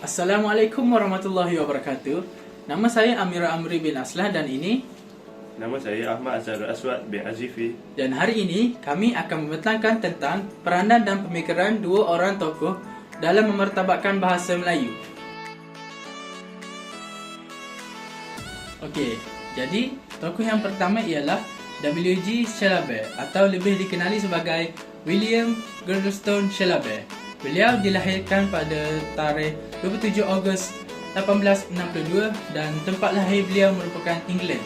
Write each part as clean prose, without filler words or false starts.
Assalamualaikum warahmatullahi wabarakatuh. Nama saya Amira Amri bin Aslah dan ini Nama saya Ahmad Azharul Aswad bin Azifi. dan hari ini kami akan membentangkan tentang peranan dan pemikiran dua orang tokoh dalam memertabatkan bahasa Melayu. Okey, jadi tokoh yang pertama ialah W.G. Chelabeh atau lebih dikenali sebagai William Girdlestone Chelabeh. Beliau dilahirkan pada tarikh 27 Ogos 1862 dan tempat lahir beliau merupakan England.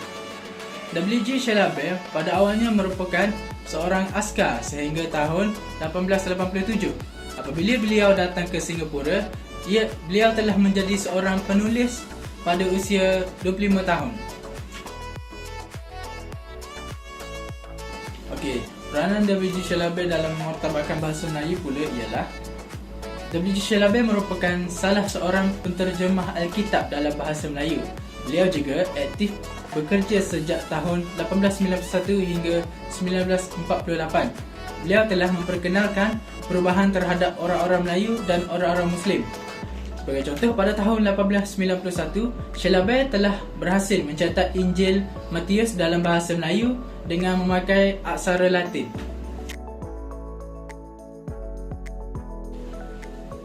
W.G. Chelabeh pada awalnya merupakan seorang askar sehingga tahun 1887. Apabila beliau datang ke Singapura, beliau telah menjadi seorang penulis pada usia 25 tahun. Okey, peranan W.G. Chelabeh dalam memertabatkan bahasa Melayu pula ialah W.G. Chelabeh merupakan salah seorang penterjemah Alkitab dalam bahasa Melayu. Beliau juga aktif bekerja sejak tahun 1891 hingga 1948. Beliau telah memperkenalkan perubahan terhadap orang-orang Melayu dan orang-orang Muslim. Sebagai contoh, pada tahun 1891, Chelabeh telah berhasil mencatat Injil Matius dalam bahasa Melayu dengan memakai aksara Latin.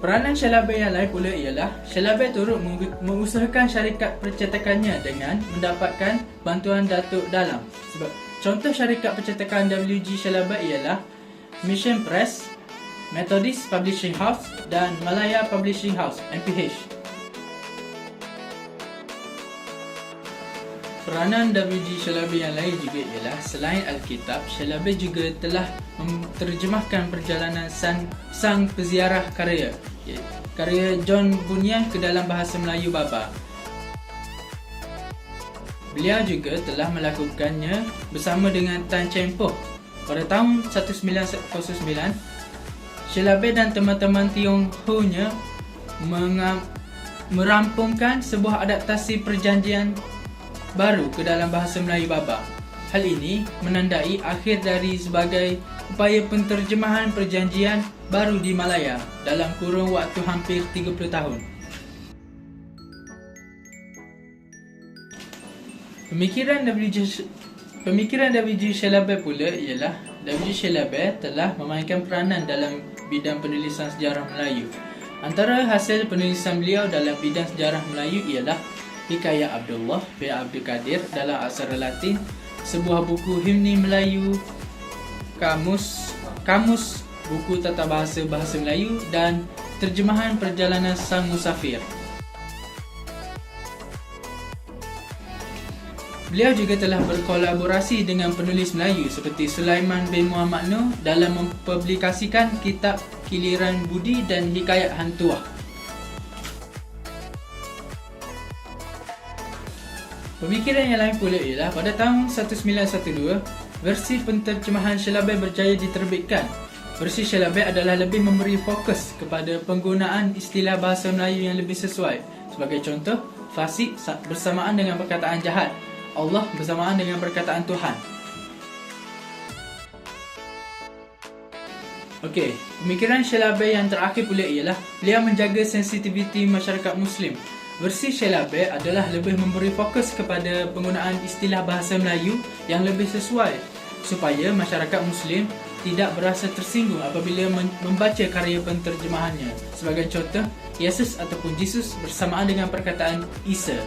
Peranan Chelabeh yang lain pula ialah Chelabeh turut mengusahakan syarikat percetakannya dengan mendapatkan bantuan Datuk Dalam. Sebab contoh syarikat percetakan W.G. Chelabeh ialah Mission Press, Methodist Publishing House dan Malaya Publishing House (MPH). Peranan W.G. Chelabeh yang lain juga ialah selain Alkitab, Chelabeh juga telah menterjemahkan perjalanan sang peziarah karya John Bunyan ke dalam bahasa Melayu Baba. Beliau juga telah melakukannya bersama dengan Tan Cheng Poh. Pada tahun 1909, Chelabeh dan teman-teman Tionghoa-nya merampungkan sebuah adaptasi perjanjian baru ke dalam bahasa Melayu Baba. Hal ini menandai akhir dari sebagai upaya penterjemahan perjanjian baru di Malaya dalam kurun waktu hampir 30 tahun. Pemikiran W.G. Chelabeh pula ialah W.G. Chelabeh telah memainkan peranan dalam bidang penulisan sejarah Melayu. Antara hasil penulisan beliau dalam bidang sejarah Melayu ialah Hikayat Abdullah bin Abdul Kadir dalam aksara Latin, sebuah buku himni Melayu, kamus buku tata bahasa Melayu dan terjemahan perjalanan sang musafir. Beliau juga telah berkolaborasi dengan penulis Melayu seperti Sulaiman bin Muhammad Noor dalam mempublikasikan kitab Kiliran Budi dan Hikayat Hang Tuah. Pemikiran yang lain pula ialah pada tahun 1912, versi penterjemahan Chelabeh berjaya diterbitkan. Versi Chelabeh adalah lebih memberi fokus kepada penggunaan istilah bahasa Melayu yang lebih sesuai. Sebagai contoh, fasik bersamaan dengan perkataan jahat, Allah bersamaan dengan perkataan Tuhan. Okey, pemikiran Chelabeh yang terakhir pula ialah beliau menjaga sensitiviti masyarakat Muslim. Versi Chelabeh adalah lebih memberi fokus kepada penggunaan istilah bahasa Melayu yang lebih sesuai supaya masyarakat Muslim tidak berasa tersinggung apabila membaca karya penterjemahannya. Sebagai contoh, Yesus ataupun Jesus bersamaan dengan perkataan Isa.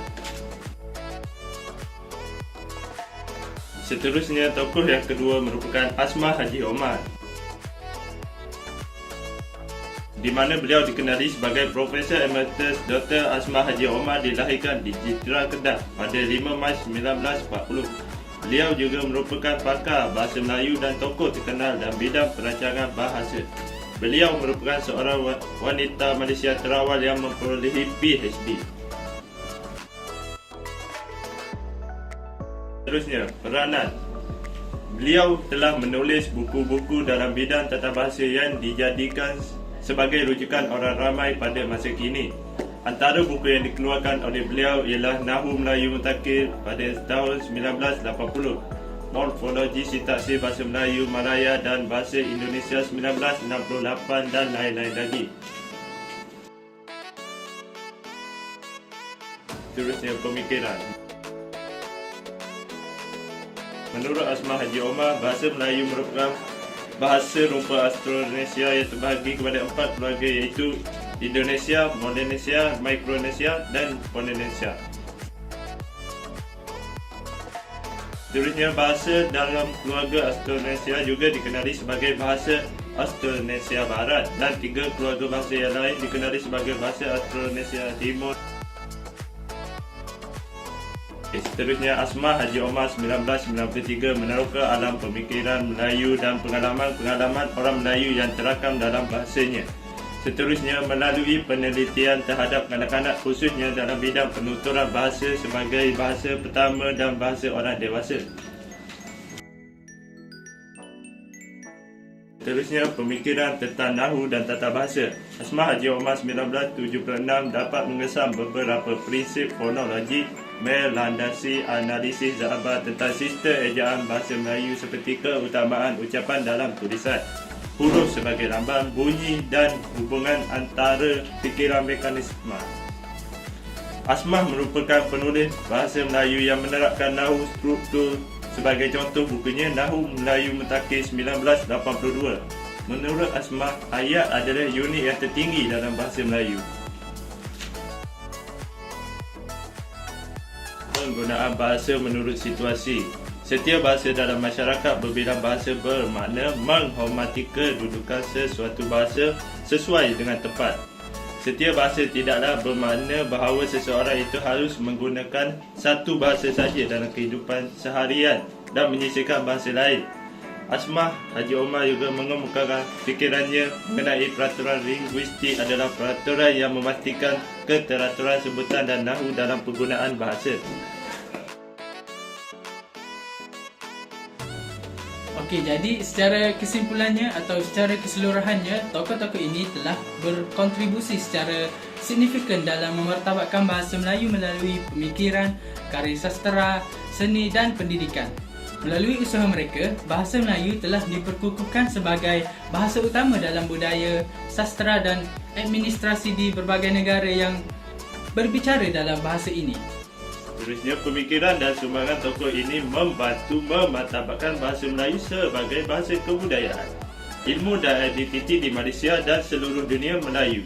Seterusnya, tokoh yang kedua merupakan Asmah Haji Omar, di mana beliau dikenali sebagai Profesor Emeritus Dr. Asmah Haji Omar dilahirkan di Jitra, Kedah pada 5 Mac 1940. Beliau juga merupakan pakar bahasa Melayu dan tokoh terkenal dalam bidang perancangan bahasa. Beliau merupakan seorang wanita Malaysia terawal yang memperolehi PhD. Seterusnya, peranan. Beliau telah menulis buku-buku dalam bidang tata bahasa yang dijadikan sebagai rujukan orang ramai pada masa kini. Antara buku yang dikeluarkan oleh beliau ialah Nahu Melayu Mutakhir pada tahun 1980, Morfologi Sintaksis Bahasa Melayu Malaya dan Bahasa Indonesia 1968 dan lain-lain lagi. seterusnya pemikiran. Menurut Asmah Haji Omar, bahasa Melayu merupakan bahasa rupa Austronesia yang terbahagi kepada 4 keluarga, iaitu Indonesia, Melanesia, Micronesia dan Polynesia. Seterusnya, bahasa dalam keluarga Austronesia juga dikenali sebagai bahasa Austronesia Barat, dan 3 keluarga bahasa yang lain dikenali sebagai bahasa Austronesia Timur. Seterusnya, Asmah Haji Omar 1993 meneroka alam pemikiran Melayu dan pengalaman-pengalaman orang Melayu yang terakam dalam bahasanya. Seterusnya, melalui penelitian terhadap kanak-kanak khususnya dalam bidang penuturan bahasa sebagai bahasa pertama dan bahasa orang dewasa. Seterusnya, pemikiran tentang nahu dan tata bahasa. Asmah Haji Omar 1976 dapat mengesam beberapa prinsip fonologi melandasi analisis Zahaba tentang sistem ejaan bahasa Melayu seperti keutamaan ucapan dalam tulisan, huruf sebagai lambang, bunyi dan hubungan antara fikiran mekanisme. Asmah merupakan penulis bahasa Melayu yang menerapkan nahu struktur. Sebagai contoh, bukunya Nahu Melayu Mutakhir 1982. Menurut Asmah, ayat adalah unit yang tertinggi dalam bahasa Melayu. Penggunaan bahasa menurut situasi. Setiap bahasa dalam masyarakat berbilang bahasa bermakna menghormati kedudukan sesuatu bahasa sesuai dengan tempat. Setiap bahasa tidaklah bermakna bahawa seseorang itu harus menggunakan satu bahasa saja dalam kehidupan seharian dan menyisihkan bahasa lain. Asmah Haji Omar juga mengemukakan fikirannya mengenai peraturan linguistik adalah peraturan yang memastikan keteraturan sebutan dan nahu dalam penggunaan bahasa. Okey, jadi secara kesimpulannya atau secara keseluruhannya, tokoh-tokoh ini telah berkontribusi secara signifikan dalam memartabatkan bahasa Melayu melalui pemikiran, karya sastera, seni dan pendidikan. Melalui usaha mereka, bahasa Melayu telah diperkukuhkan sebagai bahasa utama dalam budaya, sastera dan administrasi di berbagai negara yang berbicara dalam bahasa ini. Seterusnya, pemikiran dan sumbangan tokoh ini membantu memartabatkan bahasa Melayu sebagai bahasa kebudayaan, ilmu dan identiti di Malaysia dan seluruh dunia Melayu.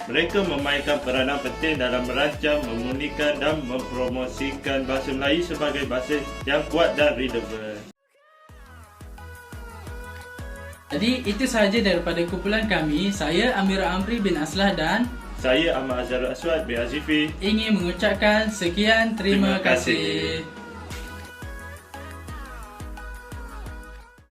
Mereka memainkan peranan penting dalam merancang, memulihkan dan mempromosikan bahasa Melayu sebagai bahasa yang kuat dan relevan. Jadi itu sahaja daripada kumpulan kami. Saya Amira Amri bin Aslah dan saya Ahmad Azharul Aswad bin Azifi ingin mengucapkan sekian terima kasih.